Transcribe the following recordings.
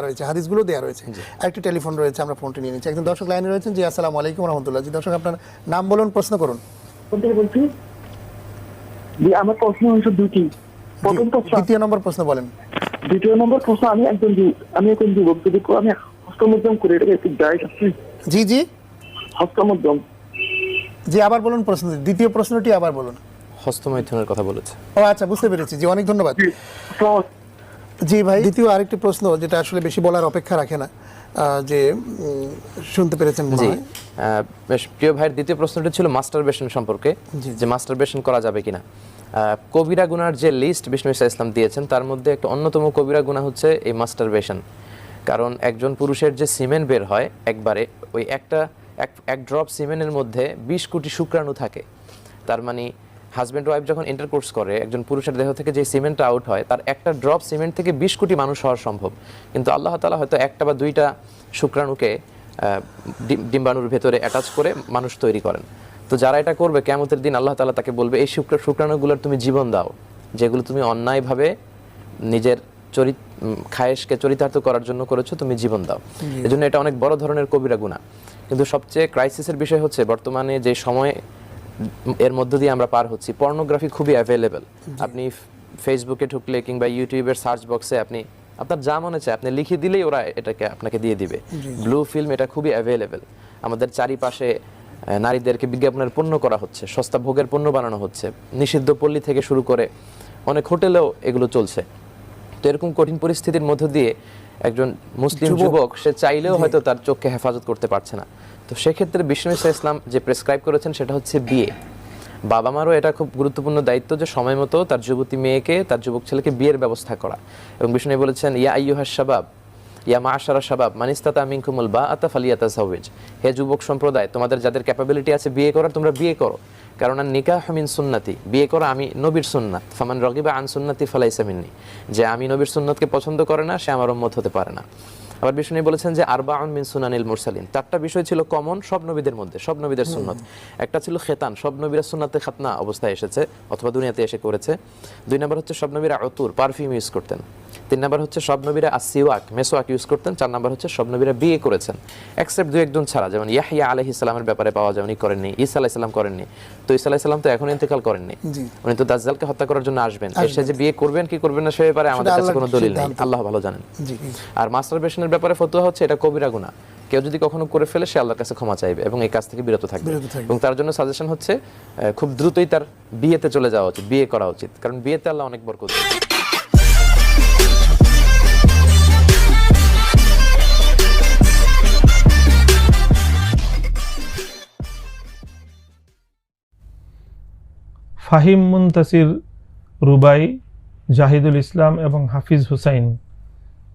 রয়েছে, হাদিসগুলো দেওয়া রয়েছে। একটি টেলিফোন রয়েছে, আমরা ফোনটি নিয়ে নিচ্ছি। একজন দর্শক লাইনে রয়েছেন। জি, আসসালামু আলাইকুম রহমতুল্লাহ। জি দর্শক, আপনার নাম বলুন, প্রশ্ন করুন। বলছি যে আমার প্রশ্ন হচ্ছে দুটি। প্রথম প্রশ্ন, দ্বিতীয় নম্বর প্রশ্ন বলেন। দ্বিতীয় নম্বর প্রশ্ন, আমি একজন যুবক, যদি আমি হস্তমধ্যম করি, এটা একটু জায়েজ আছে? জি জি হস্তমধ্যম। জি, আবার বলুন প্রশ্ন, দ্বিতীয় প্রশ্নটি আবার বলুন। হস্তমৈথুনের কথা বলেছে। ও আচ্ছা, বুঝতে পেরেছি। জি, অনেক ধন্যবাদ। আসসালামু জি ভাই, দ্বিতীয় আরেকটি প্রশ্ন যেটা আসলে বেশি বলার অপেক্ষা রাখে না, যে শুনতে পেরেছেন মনে জি, হয়। বেশ প্রিয় ভাইয়ের দ্বিতীয় প্রশ্নটি ছিল মাস্টারবেশন সম্পর্কে, যে মাস্টারবেশন করা যাবে কিনা। কবিরা গুনার যে লিস্ট বিষ্ণু ঈসা ইসলাম দিয়েছেন, তার মধ্যে একটা অন্যতম কবিরা গুনাহ হচ্ছে এই মাস্টারবেশন। কারণ একজন পুরুষের যে সিমেন বের হয় একবারে, ওই এক ড্রপ সিমেনের মধ্যে 20 কোটি শুক্রাণু থাকে। তার মানে হাজব্যান্ড ওয়াইফ যখন ইন্টারকোর্স করে, একজন পুরুষের দেহ থেকে যে সিমেন্টটা আউট হয়, তার একটা ড্রপ সিমেন্ট থেকে 20 কোটি মানুষ হওয়া সম্ভব। কিন্তু আল্লাহ তাআলা হয়তো একটা বা দুইটা শুক্রাণুকে ডিম্বাণুর ভেতরে অ্যাটাচ করে মানুষ তৈরি করেন। তো যারা এটা করবে, কিয়ামতের দিন আল্লাহ তাআলা তাকে বলবে, এই শুক্রাণুগুলোর তুমি জীবন দাও, যেগুলো তুমি অন্যায়ভাবে নিজের খায়েশকে চরিতার্থ করার জন্য করেছো, তুমি জীবন দাও। এজন্য এটা অনেক বড় ধরনের কবিরা গুনাহ। কিন্তু সবচেয়ে ক্রাইসিসের বিষয় হচ্ছে, বর্তমানে যে সময় এর মধ্য দিয়ে আমরা পার হচ্ছি, পর্নোগ্রাফি খুবই অ্যাভেলেবেল। আপনি ফেসবুকে ঢুকলে কিংবা ইউটিউবের সার্চ বক্সে আপনার যা মনে চায় আপনি লিখে দিলেই ওরা এটাকে আপনাকে দিয়ে দিবে। ব্লু ফিল্ম এটা খুবই অ্যাভেলেবেল। আমাদের চারিপাশে নারীদেরকে বিজ্ঞাপনের পণ্য করা হচ্ছে, সস্তা ভোগের পণ্য বানানো হচ্ছে, নিষিদ্ধ পল্লী থেকে শুরু করে অনেক হোটেলেও এগুলো চলছে। তো এরকম কঠিন পরিস্থিতির মধ্য দিয়ে একজন মুসলিম যুবক সে চাইলেও হয়তো তার চোখকে হেফাজত করতে পারছে না। তো সেক্ষেত্রে বিষ্ণু ঈসা ইসলাম যে প্রেসক্রাইব করেছেন সেটা হচ্ছে বিয়ে। বাবা মারও এটা খুব গুরুত্বপূর্ণ দায়িত্ব যে সময় মতো তার যুবতী মেয়েকে, তার যুবক ছেলেকে বিয়ের ব্যবস্থা করা। এবং বিষ্ণু বলেছেন, ইয়া আইয়ুহাশ শাবাব, ইয়া মাআশারা শাবাব, মান ইসতাতা মিনকুমুল বাআতা ফালিয়াতাযাওয়াজ। হে যুবক সম্প্রদায়, তোমাদের যাদের ক্যাপাবিলিটি আছে বিয়ে করার, তোমরা বিয়ে করো। কারণ নিকাহু মিন সুন্নতি, বিয়ে করা আমি নবীর সুন্নাত। ফামান রাগিবা আন সুন্নতি ফালাইসা মিন্নি, যে আমি নবীর সুন্নতকে পছন্দ করে না, সে আমার উম্মত হতে পারে না। আবার বিষ্ণু বলেছেন যে আরবাউন মিন সুনানিল মুরসালিন, চারটা বিষয় ছিল কমন সব নবীদের মধ্যে, সব নবীদের সুন্নত। একটা ছিল খেতান, সব নবীরা সুন্নাতে খাতনা অবস্থায় এসেছে অথবা দুনিয়াতে এসে করেছে। 2 নম্বর হচ্ছে সব নবীরা আতুর, পারফিউম ইউজ করতেন। 3 নম্বর হচ্ছে সব নবীরা আসিওয়াক, মেসওয়াক ইউজ করতেন। 4 নম্বর হচ্ছে সব নবীরা বিয়ে করেছেন, এক্সেপ্ট 2-1 জন ছাড়া। যেমন ইয়াহইয়া আলাইহিস সালামের ব্যাপারে পাওয়া যায় উনি করেননি, ঈসা আলাইহিস সালাম করেননি। তো ঈসা আলাইহিস সালাম তো এখন ইন্তেকাল করেননি, উনি তো দাজ্জালকে হত্যা করার জন্য আসবেন। এসে যে বিয়ে করবেন কি করবেন না সে ব্যাপারে আমাদের কাছে কোনো দলিল নেই, আল্লাহ ভালো জানেন। আর মাস্টারবেশনের ব্যাপারে ফতোয়া হচ্ছে এটা কবিরা গুনাহ। কেউ যদি কখনো করে ফেলে সে আল্লাহর কাছে ক্ষমা চাইবে এবং এই কাজ থেকে বিরত থাকবে। এবং তার জন্য সাজেশন হচ্ছে খুব দ্রুতই তার বিয়েতে চলে যাওয়া উচিত, বিয়ে করা উচিত, কারণ বিয়েতে আল্লাহ অনেক বরকত দেন। ফাহিম মুনতাসির, রুবাই, জাহিদুল ইসলাম এবং হাফিজ হুসাইন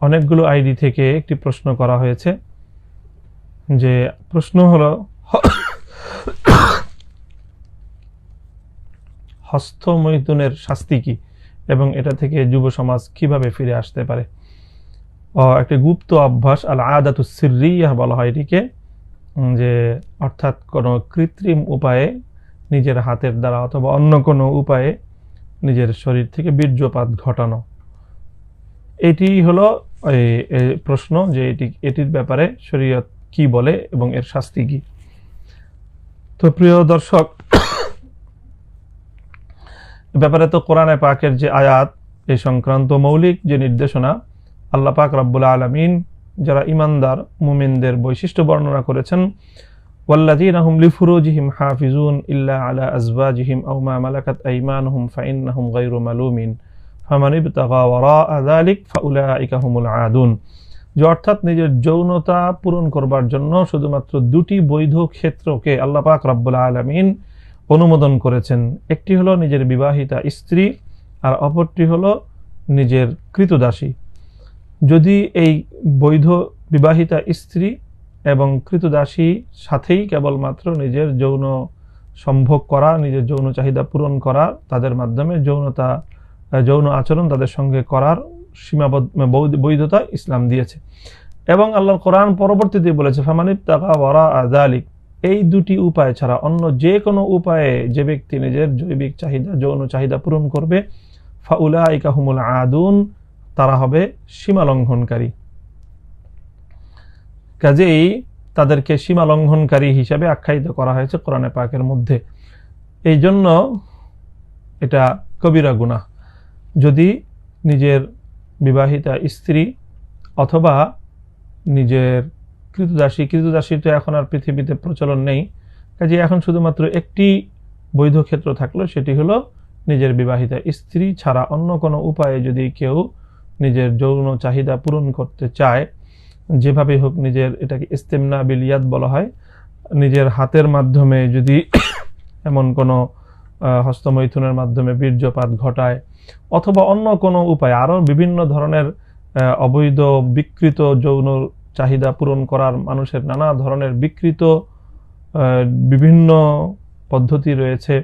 অনেকগুলো আইডি থেকে একটি প্রশ্ন করা হয়েছে। যে প্রশ্ন হলো, হস্তমৈথুনের শাস্তি কি এবং এটা থেকে যুব সমাজ কিভাবে ফিরে আসতে পারে। একটি গুপ্ত অভ্যাস, আল আদাতুস সিররিয়াহ বলা হয় এটিকে, যে অর্থাৎ কোনো কৃত্রিম উপায়ে নিজের হাতের দ্বারা অথবা অন্য কোনো উপায়ে নিজের শরীর থেকে বীর্যপাত ঘটানো। এটি হলো প্রশ্ন, যে এটির ব্যাপারে শরীয়ত কি বলে এবং এর শাস্তি কি। তো প্রিয় দর্শক, ব্যাপারে তো কোরআনে পাকের যে আয়াত, এই সংক্রান্ত মৌলিক যে নির্দেশনা, আল্লাহ পাক রব্বুল আলামিন যারা ইমানদার মুমিনদের বৈশিষ্ট্য বর্ণনা করেছেন, ওয়াল্লাযীনা হুম লিফুরুজিহিম হাফিজুন ইল্লা আলা আজওয়াজিহিম আও মা মালাকাত আইমানুহুম ফাইন্নাহুম গায়রু মালুমিন ফামান ইবতাগা ওয়ারাআ যালিক ফাউলাইকা হুমুল আদুন। যে অর্থাৎ নিজের যৌনতা পূরণ করবার জন্য শুধুমাত্র 2টি বৈধ ক্ষেত্রকে আল্লাহ পাক রব্বুল আলামিন অনুমোদন করেছেন। একটি হলো নিজের বিবাহিতা স্ত্রী, আর অপরটি হলো নিজের কৃতদাসী। যদি এই বৈধ বিবাহিতা স্ত্রী এবং কৃতদাসী সাথেই কেবলমাত্র নিজের যৌন সম্ভোগ করা, নিজের যৌন চাহিদা পূরণ করা, তাদের মাধ্যমে যৌন আচরণ তাদের সঙ্গে করার সীমাবদ্ধ বৈধতা ইসলাম দিয়েছে। এবং আল্লাহর কোরআন পরবর্তীতে বলেছে, ফামান ইবতাগা ওয়ারাআ যালিক, এই 2টি উপায় ছাড়া অন্য যে কোনো উপায়ে যে ব্যক্তি নিজের জৈবিক চাহিদা, যৌন চাহিদা পূরণ করবে, ফাউলাইকা হুমুল আদুন, তারা হবে সীমা লঙ্ঘনকারী। কাজেই তাদেরকে সীমা লঙ্ঘনকারী হিসাবে আখ্যায়িত করা হয়েছে কোরআনে পাকের মধ্যে। এই জন্য এটা কবিরা গুনাহ। যদি নিজের বিবাহিতা স্ত্রী অথবা নিজের কৃতদাসী তো এখন আর পৃথিবীতে প্রচলন নেই, কাজে এখন শুধুমাত্র একটি বৈধ ক্ষেত্র থাকলো, সেটি হলো নিজের বিবাহিতা স্ত্রী ছাড়া অন্য কোনো উপায়ে যদি কেউ নিজের যৌন চাহিদা পূরণ করতে চায়, যেভাবে হোক, নিজের, এটাকে ইস্তেমনা বিল ইয়াদ বলা হয়, নিজের হাতের মাধ্যমে যদি এমন কোনো হস্তমৈথুনের মাধ্যমে বীর্যপাত ঘটায় অথবা অন্য কোনো উপায়, আরও বিভিন্ন ধরনের অবৈধ বিকৃত যৌন চাহিদা পূরণ করার মানুষের নানা ধরনের বিকৃত বিভিন্ন পদ্ধতি রয়েছে,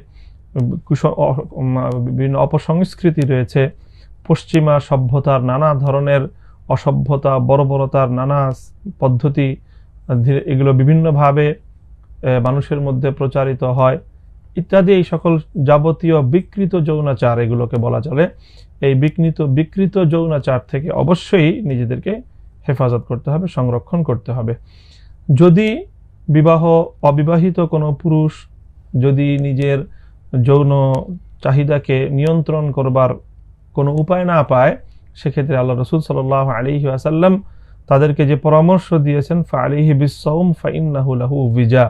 বিভিন্ন অপসংস্কৃতি রয়েছে, পশ্চিমা সভ্যতার নানা ধরনের অসভ্যতা, বর্বরতার নানা পদ্ধতি, এগুলো বিভিন্নভাবে মানুষের মধ্যে প্রচারিত হয় ইত্যাদি। এই সকল যাবতীয় বিকৃত যৌনাচার এগুলোকে বলা চলে। এই বিকৃত যৌনাচার থেকে অবশ্যই নিজেদেরকে হেফাজত করতে হবে, সংরক্ষণ করতে হবে। যদি অবিবাহিত কোনো পুরুষ যদি নিজের যৌন চাহিদাকে নিয়ন্ত্রণ করবার কোনো উপায় না পায়, সেক্ষেত্রে আল্লাহ রাসূল সাল্লাল্লাহু আলাইহি ওয়াসাল্লাম তাদেরকে যে পরামর্শ দিয়েছেন, ফাআলাইহি বিস-সাওম ফাইন্নাহু লাহু বিজা,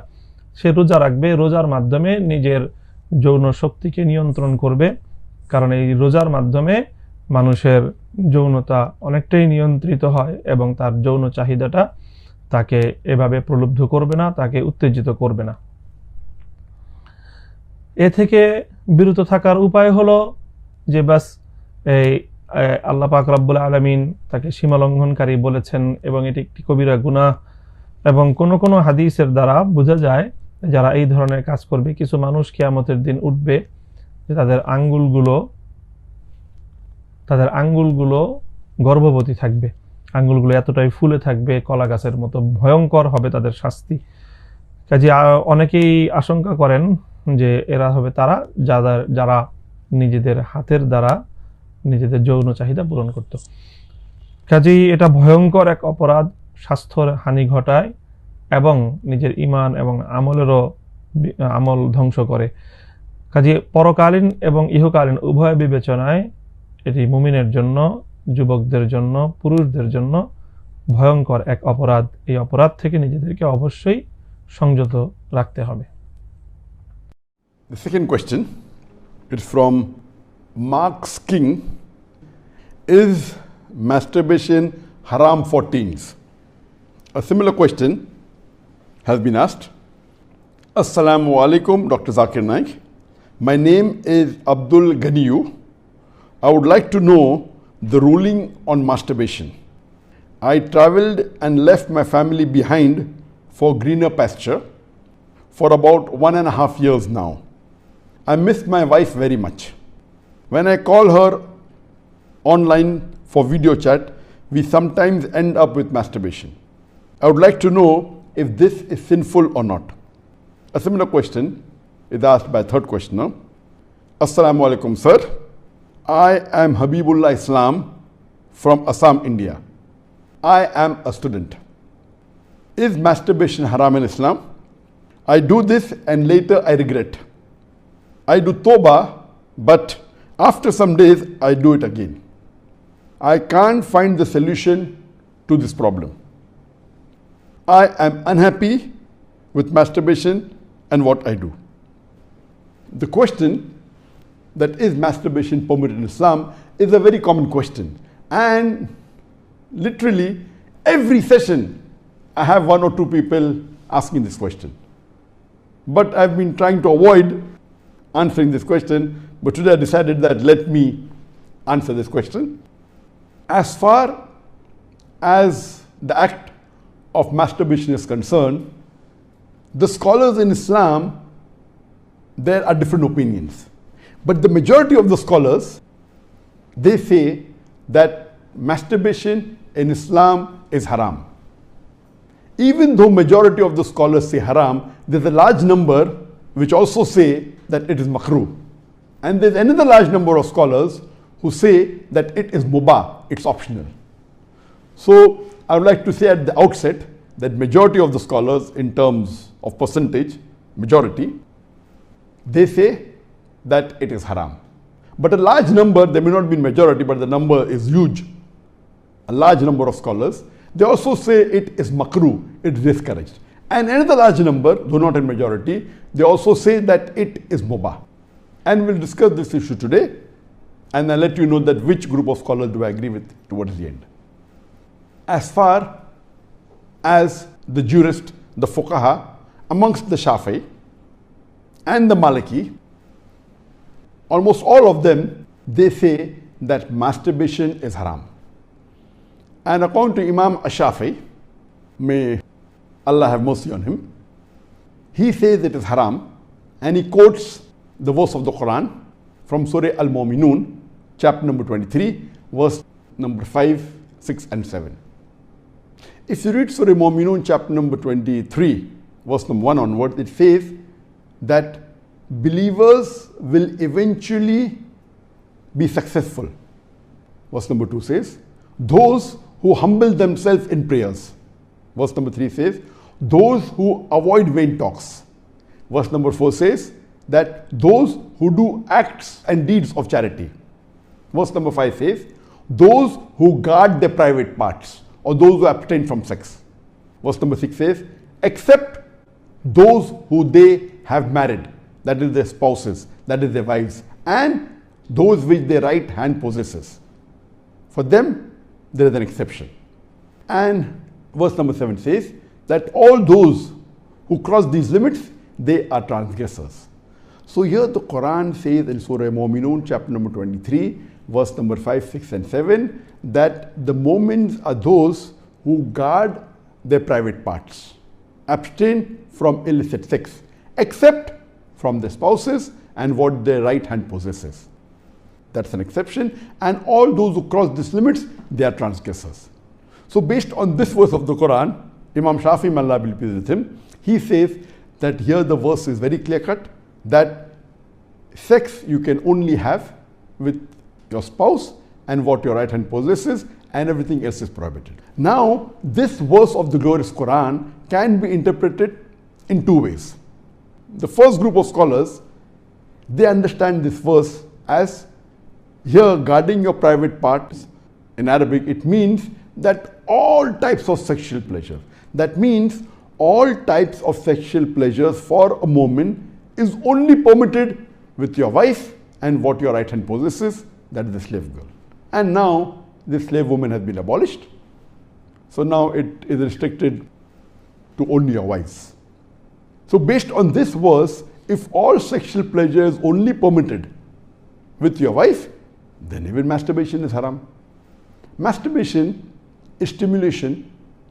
সে রোজা রাখবে, রোজার মাধ্যমে নিজের যৌন শক্তিকে নিয়ন্ত্রণ করবে, কারণ এই রোজার মাধ্যমে মানুষের যৌনতা অনেকটাই নিয়ন্ত্রিত হয় এবং তার যৌন চাহিদাটা তাকে এভাবে প্রলুব্ধ করবে না, তাকে উত্তেজিত করবে না। এ থেকে বিরত থাকার উপায় হলো যে বাস এই আল্লাহ পাক রব্বুল আলামিন তাকে সীমা লঙ্ঘনকারী বলেছেন এবং এটি একটি কবিরা গুনাহ। এবং কোন কোন হাদিসের দ্বারা বোঝা যায় যারা এই ধরনের কাজ করবে, কিছু মানুষ কিয়ামতের দিন উঠবে যে তাদের আঙ্গুলগুলো গর্ভবতী থাকবে, আঙ্গুলগুলো এতটাই ফুলে থাকবে কলা গাছের মতো, ভয়ঙ্কর হবে তাদের শাস্তি। কাজে অনেকেই আশঙ্কা করেন যে এরা হবে তারা যারা নিজেদের হাতের দ্বারা নিজেদের যৌন চাহিদা পূরণ করত। কাজেই এটা ভয়ঙ্কর এক অপরাধ, স্বাস্থ্যের হানি ঘটায় এবং নিজের ঈমান এবং আমল ধ্বংস করে। কাজে পরকালীন এবং ইহকালীন উভয় বিবেচনায় এটি মুমিনের জন্য, যুবকদের জন্য, পুরুষদের জন্য ভয়ঙ্কর এক অপরাধ। এই অপরাধ থেকে নিজেদেরকে অবশ্যই সংযত রাখতে হবে। The second question is from Marks King. Is masturbation haram for teens? A similar question has been asked. Assalamu alaikum, Dr. Zakir Naik. My name is Abdul Ganiyu. I would like to know the ruling on masturbation. I traveled and left my family behind for greener pasture for about 1.5 years now. I miss my wife very much. When I call her online for video chat, we sometimes end up with masturbation. I would like to know if this is sinful or not. A similar question is asked by third questioner. Assalamu alaikum, sir. I am Habibullah Islam from Assam, India. I am a student. Is masturbation haram in Islam? I do this and later I regret. I do tawbah, but after some days I do it again. I can't find the solution to this problem. I am unhappy with masturbation and what I do. The question that is masturbation permitted in Islam is a very common question, and literally every session I have one or two people asking this question. But I've been trying to avoid answering this question, but today I decided that let me answer this question. As far as the act of masturbation is concerned, the scholars in Islam, there are different opinions. But the majority of the scholars, they say that masturbation in Islam is haram. Even though majority of the scholars say haram, there's a large number which also say that it is makruh. And there's another large number of scholars who say that it is mubah, it's optional. So I would like to say at the outset that majority of the scholars, in terms of percentage, majority, they say that it is haram. But a large number, they may not be majority, but the number is huge. A large number of scholars, they also say it is makruh, it is discouraged. And another large number, though not in majority, they also say that it is mubah. And we'll discuss this issue today, and I'll let you know that which group of scholars do I agree with towards the end. As far as the jurist, the fuqaha, amongst the Shafi'i and the Maliki, almost all of them, they say that masturbation is haram. And according to Imam Ash-Shafi'i, may Allah have mercy on him, he says it is haram, and he quotes the verse of the Quran from Surah Al-Mu'minun, chapter number 23, verse number 5, 6 and 7. If you read Surah Al-Mu'minun, chapter number 23, verse number 1 onward, it says that believers will eventually be successful. Verse number 2 says, those who humble themselves in prayers. Verse number 3 says, those who avoid vain talks. Verse number 4 says that those who do acts and deeds of charity. Verse number 5 says, those who guard their private parts, or those who abstain from sex. Verse number 6 says, except those who they have married, that is their spouses, that is their wives, and those which their right hand possesses. For them, there is an exception. And verse number 7 says that all those who cross these limits, they are transgressors. So here the Quran says in Surah Al-Mu'minun, chapter number 23, verse number 5, 6 and 7, that the mu'mins are those who guard their private parts, abstain from illicit sex, except from their spouses and what their right hand possesses. That's an exception. And all those who cross these limits, they are transgressors. So based on this verse of the Quran, Imam Shafi'i, may Allah be pleased with him, he says that here the verse is very clear cut, that sex you can only have with your spouse and what your right hand possesses, and everything else is prohibited. Now, this verse of the glorious Quran can be interpreted in two ways. The first group of scholars, they understand this verse as here guarding your private parts. In Arabic, it means that all types of sexual pleasure. That means all types of sexual pleasures for a moment is only permitted with your wife and what your right hand possesses, that is the slave girl. And now the slave woman has been abolished. So now it is restricted to only your wives. So based on this verse, if all sexual pleasure is only permitted with your wife, then even masturbation is haram. Masturbation is stimulation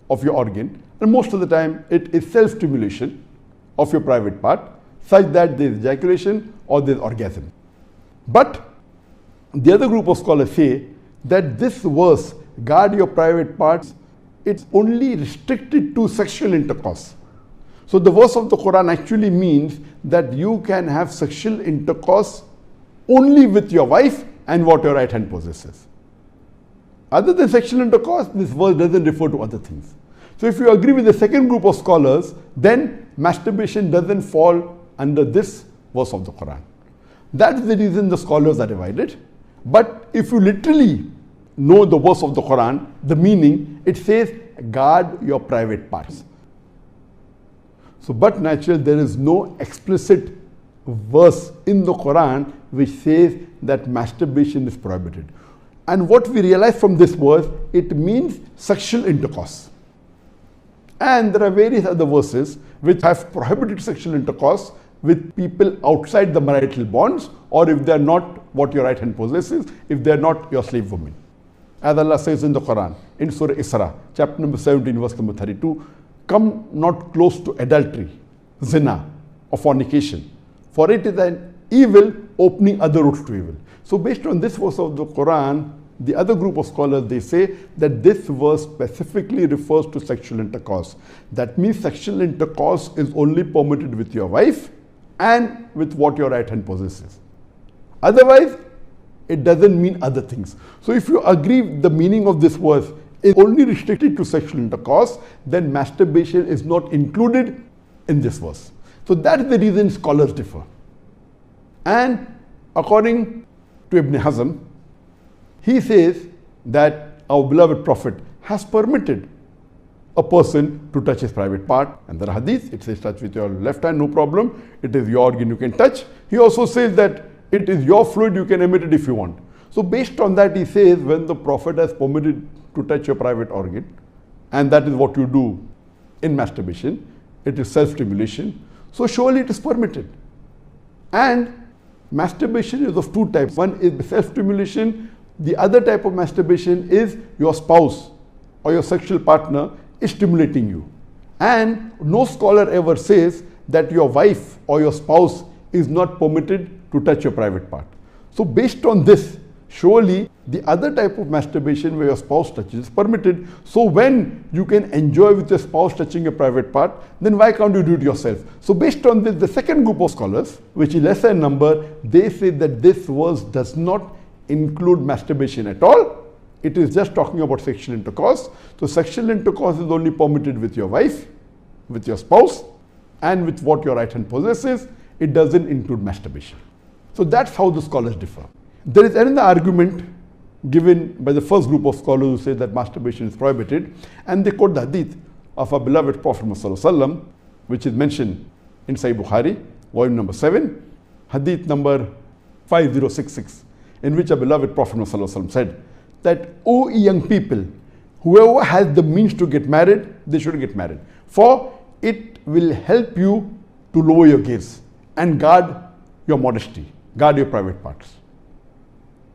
of your organ, and most of the time it is self-stimulation of your private part, such that there is ejaculation or there is orgasm. But the other group of scholars say that this verse, guard your private parts, it's only restricted to sexual intercourse. So the verse of the Quran actually means that you can have sexual intercourse only with your wife and what your right hand possesses. Other than sexual intercourse, this verse doesn't refer to other things. So if you agree with the second group of scholars, then masturbation doesn't fall under this verse of the Quran. That's the reason the scholars are divided. But if you literally know the verse of the Quran, the meaning, it says, guard your private parts. So, but naturally, there is no explicit verse in the Quran which says that masturbation is prohibited. And what we realize from this verse, it means sexual intercourse. And there are various other verses which have prohibited sexual intercourse with people outside the marital bonds, or if they are not what your right hand possesses, if they are not your slave woman. As Allah says in the Quran, in Surah Isra, chapter number 17, verse number 32, come not close to adultery, zina, or fornication, for it is an evil opening other routes to evil. So based on this verse of the Quran, the other group of scholars, they say that this verse specifically refers to sexual intercourse. That means sexual intercourse is only permitted with your wife and with what your right hand possesses. Otherwise, it doesn't mean other things. So if you agree the meaning of this verse is only restricted to sexual intercourse, then masturbation is not included in this verse. So that is the reason scholars differ. And according to Ibn Hazm, he says that our beloved Prophet has permitted a person to touch his private part. And the hadith, it says touch with your left hand, no problem. It is your organ, you can touch. He also says that it is your fluid, you can emit it if you want. So based on that, he says when the Prophet has permitted to touch your private organ, and that is what you do in masturbation, it is self-stimulation, so surely it is permitted. And masturbation is of two types. One is self-stimulation, the other type of masturbation is your spouse or your sexual partner is stimulating you. And no scholar ever says that your wife or your spouse is not permitted to touch your private part. So based on this, surely the other type of masturbation where your spouse touches is permitted. So when you can enjoy with your spouse touching your private part, then why can't you do it yourself? So based on this, the second group of scholars, which is lesser in number, they say that this verse does not include masturbation at all. It is just talking about sexual intercourse. So sexual intercourse is only permitted with your wife, with your spouse, and with what your right hand possesses. It doesn't include masturbation. So that's how the scholars differ. There is another argument given by the first group of scholars who say that masturbation is prohibited, and they quote the hadith of our beloved Prophet ﷺ, which is mentioned in Sahih Bukhari, volume number 7, hadith number 5066, in which our beloved Prophet ﷺ said that, O young people, whoever has the means to get married, they should get married, for it will help you to lower your gaze and guard your modesty, guard your private parts.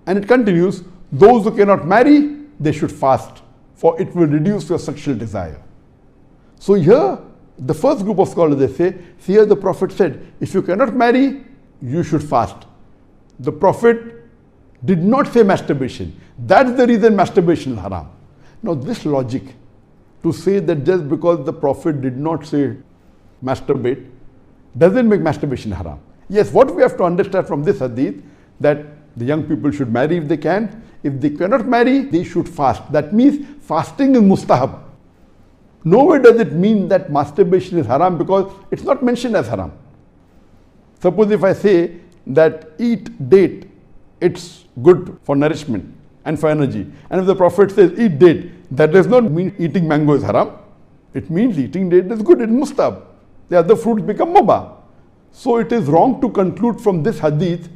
And it continues, those who cannot marry, they should fast, for it will reduce your sexual desire. So here, the first group of scholars, they say, here the Prophet said, if you cannot marry, you should fast. The Prophet did not say masturbation. That's the reason masturbation is haram. Now this logic, to say that just because the Prophet did not say masturbate, doesn't make masturbation haram. Yes, what we have to understand from this hadith, that the young people should marry if they can. If they cannot marry, they should fast. That means fasting is mustahab. Nowhere does it mean that masturbation is haram, because it's not mentioned as haram. Suppose if I say that eat date, it's good for nourishment and for energy. And if the Prophet says eat date, that does not mean eating mango is haram. It means eating date is good, it's mustahab. The other fruits become mubah. So it is wrong to conclude from this hadith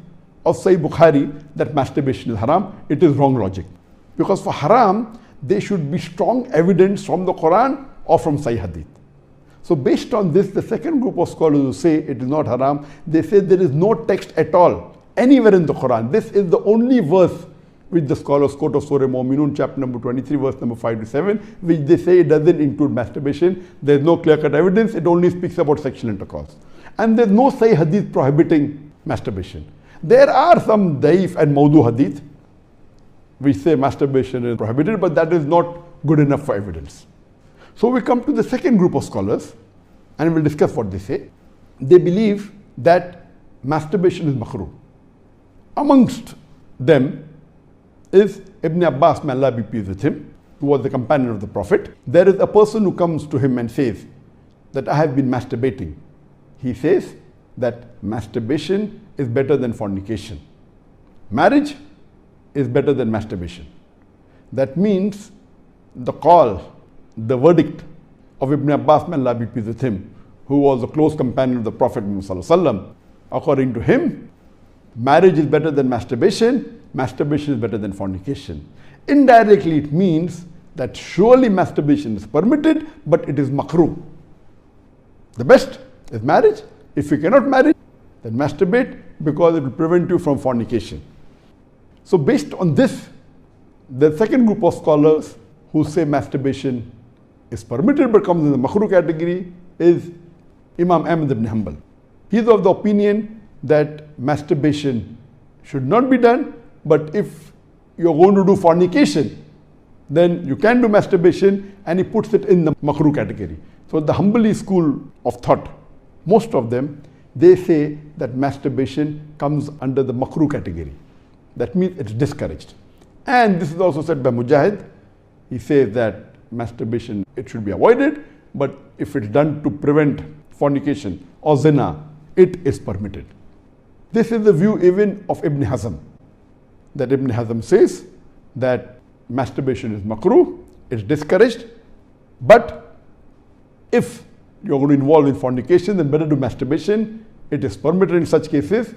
of Sahih Bukhari that masturbation is haram. It is wrong logic. Because for haram, there should be strong evidence from the Quran or from Sahih Hadith. So based on this, the second group of scholars who say it is not haram, they say there is no text at all anywhere in the Quran. This is the only verse which the scholars quote of Surah Mu'minun, chapter number 23, verse number 5 to 7, which they say it doesn't include masturbation. There is no clear-cut evidence. It only speaks about sexual intercourse. And there is no Sahih Hadith prohibiting masturbation. There are some daif and mawdu hadith which say masturbation is prohibited, but that is not good enough for evidence. So we come to the second group of scholars, and we'll discuss what they say. They believe that masturbation is makruh. Amongst them is Ibn Abbas, may Allah be pleased with him, who was the companion of the Prophet. There is a person who comes to him and says that I have been masturbating. He says that masturbation is better than fornication. Marriage is better than masturbation. That means the call, the verdict of Ibn Abbas, may Allah be pleased with him, who was a close companion of the Prophet Muhammad, according to him, marriage is better than masturbation, masturbation is better than fornication. Indirectly, it means that surely masturbation is permitted, but it is makruh. The best is marriage. If you cannot marry, then masturbate, because it will prevent you from fornication. So based on this, the second group of scholars who say masturbation is permitted but comes in the makruh category is Imam Ahmad ibn Hanbal. He is of the opinion that masturbation should not be done, but if you're going to do fornication, then you can do masturbation, and he puts it in the makruh category. So the Hanbali school of thought, most of them, they say that masturbation comes under the makruh category. That means it's discouraged. And this is also said by Mujahid, he says that masturbation, it should be avoided, but if it's done to prevent fornication or zina, it is permitted. This is the view even of Ibn Hazm, that Ibn Hazm says that masturbation is makruh, it's discouraged, but if you're going to involve in fornication, then better do masturbation, it is permitted in such cases.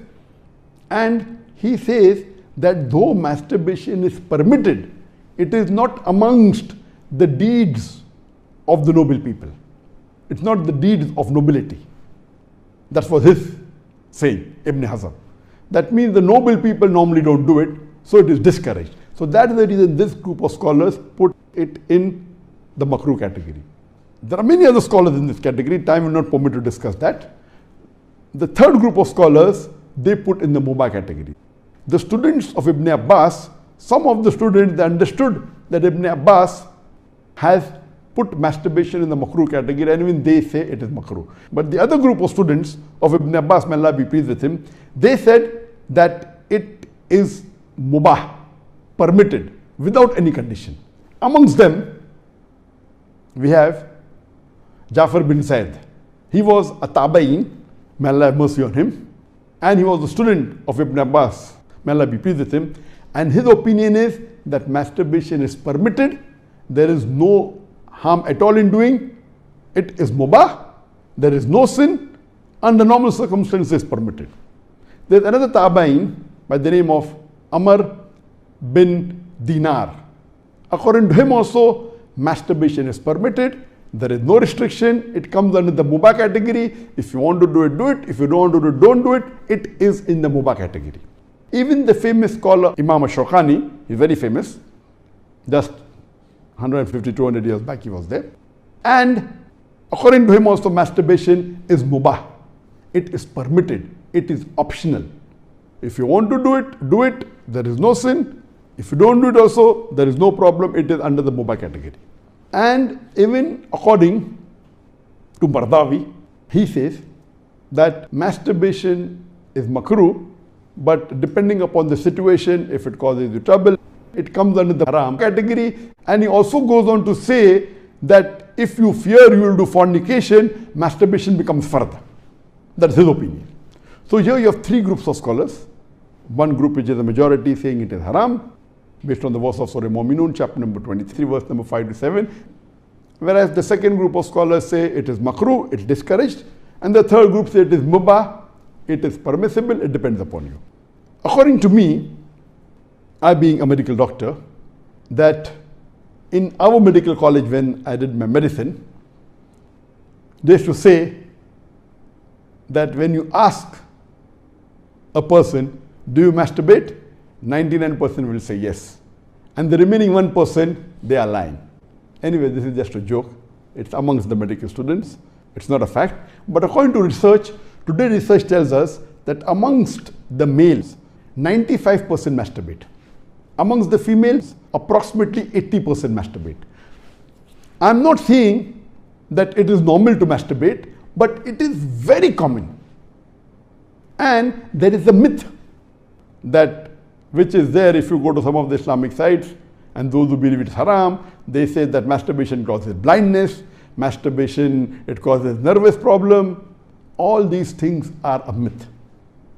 And he says that though masturbation is permitted, it is not amongst the deeds of the noble people. It's not the deeds of nobility. That was his saying, Ibn Hazm. That means the noble people normally don't do it, so it is discouraged. So that is the reason this group of scholars put it in the makruh category. There are many other scholars in this category, time will not permit to discuss that. The third group of scholars, they put in the mubah category. The students of Ibn Abbas, some of the students, they understood that Ibn Abbas has put masturbation in the makruh category, and even they say it is makruh. But the other group of students of Ibn Abbas, may Allah be pleased with him, they said that it is mubah, permitted, without any condition. Amongst them, we have Jafar bin Zaid. He was a tabain, may Allah have mercy on him, and he was a student of Ibn Abbas, may Allah be pleased with him, and his opinion is that masturbation is permitted, there is no harm at all in doing, it is mubah, there is no sin, under normal circumstances permitted. There is another tabain by the name of Amr bin Dinar. According to him also, masturbation is permitted, there is no restriction, it comes under the mubah category. If you want to do it, do it. If you don't want to do it, don't do it. It is in the mubah category. Even the famous scholar Imam Shawkani, he's very famous, just 150, 200 years back he was there. And according to him also, masturbation is mubah. It is permitted. It is optional. If you want to do it, do it. There is no sin. If you don't do it also, there is no problem. It is under the mubah category. And even according to Mardawi, he says that masturbation is makruh, but depending upon the situation, if it causes you trouble, it comes under the haram category. And he also goes on to say that if you fear you will do fornication, masturbation becomes fard. That's his opinion. So here you have three groups of scholars. One group which is the majority saying it is haram, based on the verse of Surah Mu'minun, chapter number 23, verse number 5 to 7. Whereas the second group of scholars say it is makruh, it's discouraged. And the third group say it is mubah, it is permissible, it depends upon you. According to me, I being a medical doctor, that in our medical college when I did my medicine, they used to say that when you ask a person, do you masturbate? 99% will say yes. And the remaining 1%, they are lying. Anyway, this is just a joke. It's amongst the medical students. It's not a fact. But according to research, today research tells us that amongst the males, 95% masturbate. Amongst the females, approximately 80% masturbate. I'm not saying that it is normal to masturbate, but it is very common. And there is a myth that which is there if you go to some of the Islamic sites, and those who believe it's haram, they say that masturbation causes blindness, masturbation, it causes nervous problem. All these things are a myth.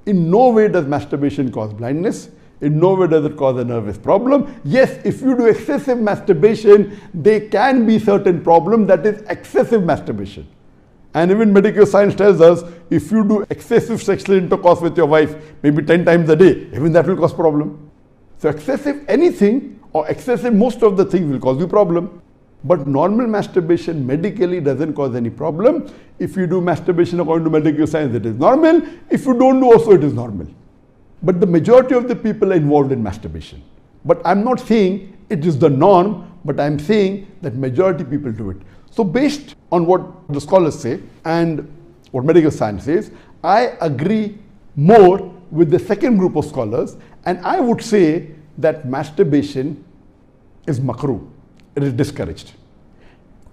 In no way does masturbation cause blindness. In no way does it cause a nervous problem. Yes, if you do excessive masturbation, there can be certain problem, that is excessive masturbation. And even medical science tells us, if you do excessive sexual intercourse with your wife, maybe 10 times a day, even that will cause problem. So excessive anything or excessive most of the things will cause you problem. But normal masturbation medically doesn't cause any problem. If you do masturbation according to medical science, it is normal. If you don't do also, it is normal. But the majority of the people are involved in masturbation. But I'm not saying it is the norm, but I'm saying that majority people do it. So based on what the scholars say and what medical science says, I agree more with the second group of scholars, and I would say that masturbation is makruh. It is discouraged.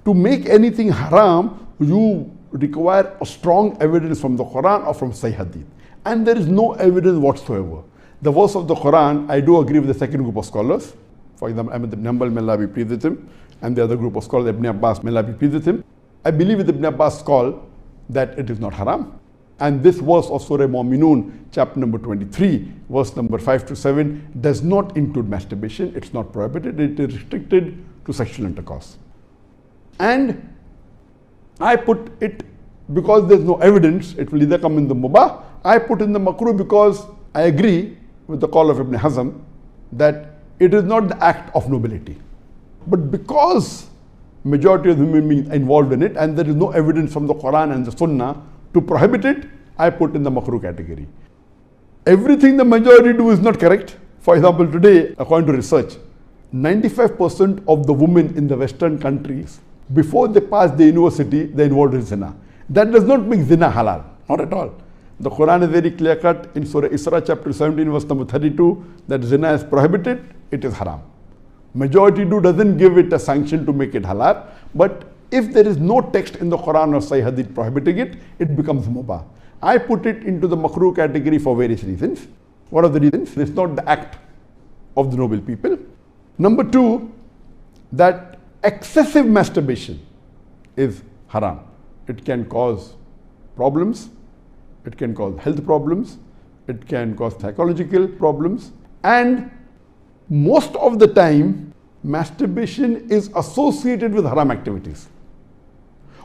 To make anything haram, you require a strong evidence from the Quran or from Sahih Hadith. And there is no evidence whatsoever. The verse of the Quran, I do agree with the second group of scholars. for example, Ahmad ibn Hanbal, may Allah be pleased with him, and the other group of scholars, Ibn Abbas, may Allah be pleased with him. I believe with Ibn Abbas' call that it is not haram. And this verse of Surah Mu'minun, chapter number 23, verse number 5 to 7, does not include masturbation. It's not prohibited. It is restricted to sexual intercourse. And I put it because there's no evidence, it will either come in the mubah. I put in the makruh because I agree with the call of Ibn Hazm that it is not the act of nobility. But because majority of human beings are involved in it and there is no evidence from the Quran and the Sunnah to prohibit it, I put in the makruh category. Everything the majority do is not correct. For example, today, according to research, 95% of the women in the Western countries, before they pass the university, they involved in zina. That does not make zina halal, not at all. The Quran is very clear cut in Surah Isra chapter 17 verse number 32 that zina is prohibited, it is haram. Majority do doesn't give it a sanction to make it halal, but if there is no text in the Quran or Sahih Hadith prohibiting it, it becomes mubah. I put it into the makruh category for various reasons. What are the reasons? It's not the act of the noble people. Number two, that excessive masturbation is haram. It can cause problems, it can cause health problems, it can cause psychological problems, and most of the time masturbation is associated with haram activities.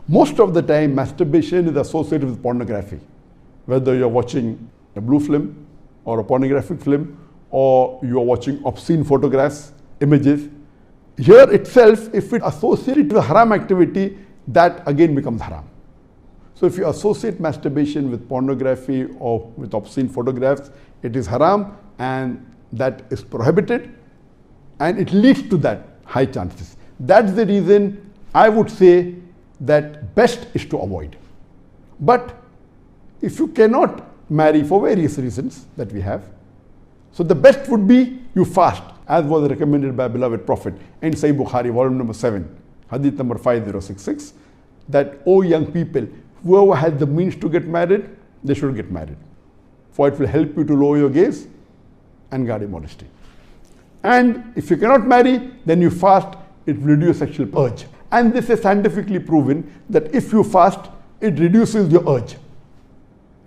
Most of the time masturbation is associated with pornography, whether you're watching a blue film or a pornographic film or you're watching obscene photographs, images. Here itself, if it associated with haram activity, that again becomes haram. So if you associate masturbation with pornography or with obscene photographs, it is haram and that is prohibited and it leads to that high chances. That's the reason I would say that best is to avoid. But if you cannot marry for various reasons that we have, so the best would be you fast, as was recommended by beloved Prophet in Sahih Bukhari, volume number 7, hadith number 5066, that, O young people, whoever has the means to get married, they should get married. For it will help you to lower your gaze and guard your modesty. And if you cannot marry, then you fast, it will reduce sexual urge. And this is scientifically proven that if you fast, it reduces your urge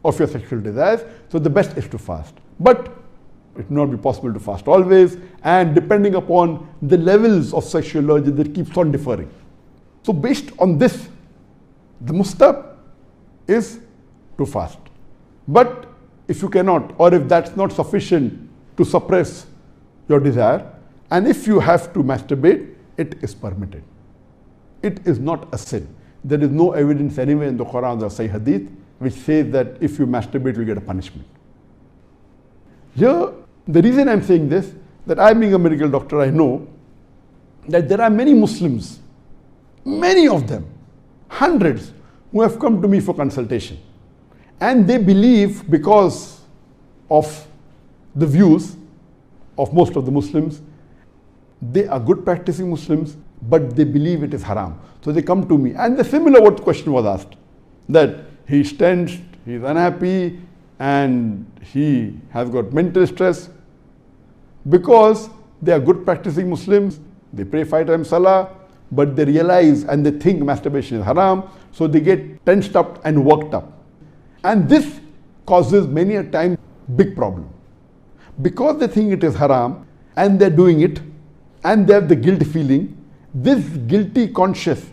of your sexual desires. So the best is to fast. But it will not be possible to fast always, and depending upon the levels of sexual urge that keeps on differing. So based on this, the mustahab is to fast. But if you cannot, or if that's not sufficient to suppress your desire, and if you have to masturbate, it is permitted. It is not a sin. There is no evidence anywhere in the Quran or Sahih Hadith which says that if you masturbate, you get a punishment. Here, the reason I'm saying this, that I being a medical doctor, I know that there are many Muslims, many of them, hundreds, who have come to me for consultation. And they believe, because of the views of most of the Muslims, they are good practicing Muslims, but they believe it is haram. So they come to me. And the similar what question was asked, that he's tensed, he's unhappy, and he has got mental stress. Because they are good practicing Muslims, they pray 5 times salah, but they realize and they think masturbation is haram, so they get tensed up and worked up. And this causes many a time big problem. Because they think it is haram and they're doing it and they have the guilt feeling, this guilty conscience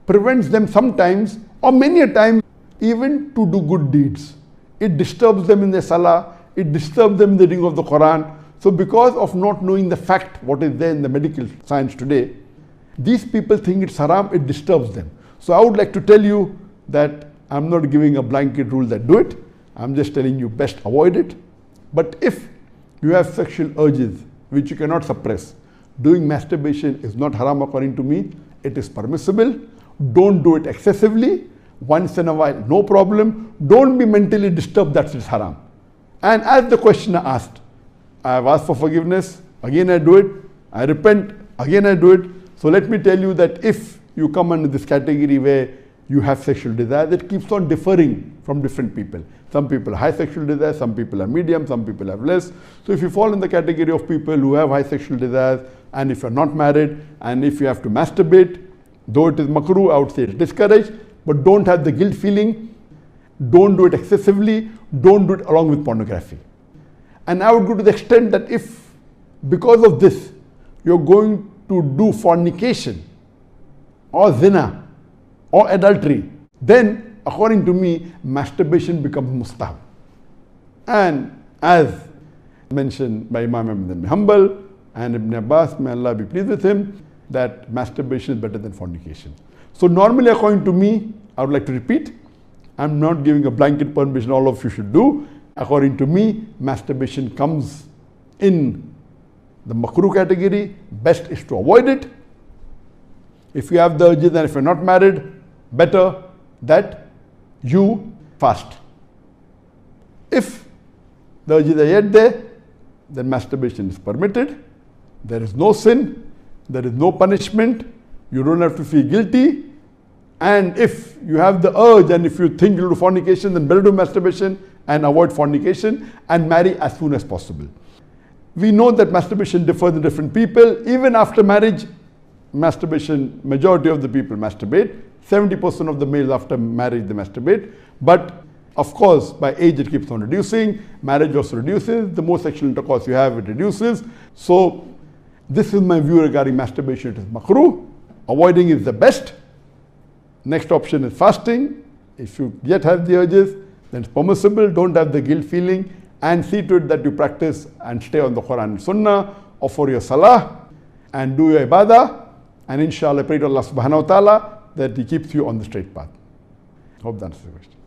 prevents them sometimes or many a time even to do good deeds. It disturbs them in their salah, it disturbs them in the reading of the Quran. So because of not knowing the fact, what is there in the medical science today, these people think it's haram, it disturbs them. So I would like to tell you that I'm not giving a blanket rule that do it. I'm just telling you best avoid it. But if you have sexual urges which you cannot suppress, doing masturbation is not haram according to me. It is permissible. Don't do it excessively. Once in a while, no problem. Don't be mentally disturbed that it's haram. And as the questioner asked, I have asked for forgiveness, again I do it, I repent, again I do it. So let me tell you that if you come under this category where you have sexual desire that keeps on differing from different people. Some people have high sexual desire, some people are medium, some people have less. So if you fall in the category of people who have high sexual desires, and if you're not married, and if you have to masturbate, though it is makruh, I would say it's discouraged, but don't have the guilt feeling, don't do it excessively, don't do it along with pornography. And I would go to the extent that if, because of this, you're going to do fornication, or zina, or adultery, then according to me, masturbation becomes mustahab. And as mentioned by Imam Ahmad bin Hanbal and Ibn Abbas, may Allah be pleased with him, that masturbation is better than fornication. So normally, according to me, I would like to repeat, I'm not giving a blanket permission all of you should do. According to me, masturbation comes in the makruh category. Best is to avoid it. If you have the urges and if you're not married, better that you fast. If the urges are yet there, then masturbation is permitted. There is no sin, there is no punishment, you don't have to feel guilty. And if you have the urge and if you think you'll do fornication, then better do masturbation and avoid fornication and marry as soon as possible. We know that masturbation differs in different people. Even after marriage, masturbation, majority of the people masturbate. 70% of the males after marriage they masturbate. But of course, by age it keeps on reducing. Marriage also reduces. The more sexual intercourse you have, it reduces. So this is my view regarding masturbation. It is makruh. Avoiding is the best. Next option is fasting. If you yet have the urges, then it's permissible. Don't have the guilt feeling, and see to it that you practice and stay on the Quran and Sunnah, offer your salah and do your ibadah, and inshallah pray to Allah subhanahu wa ta'ala that He keeps you on the straight path. Hope that answers the question.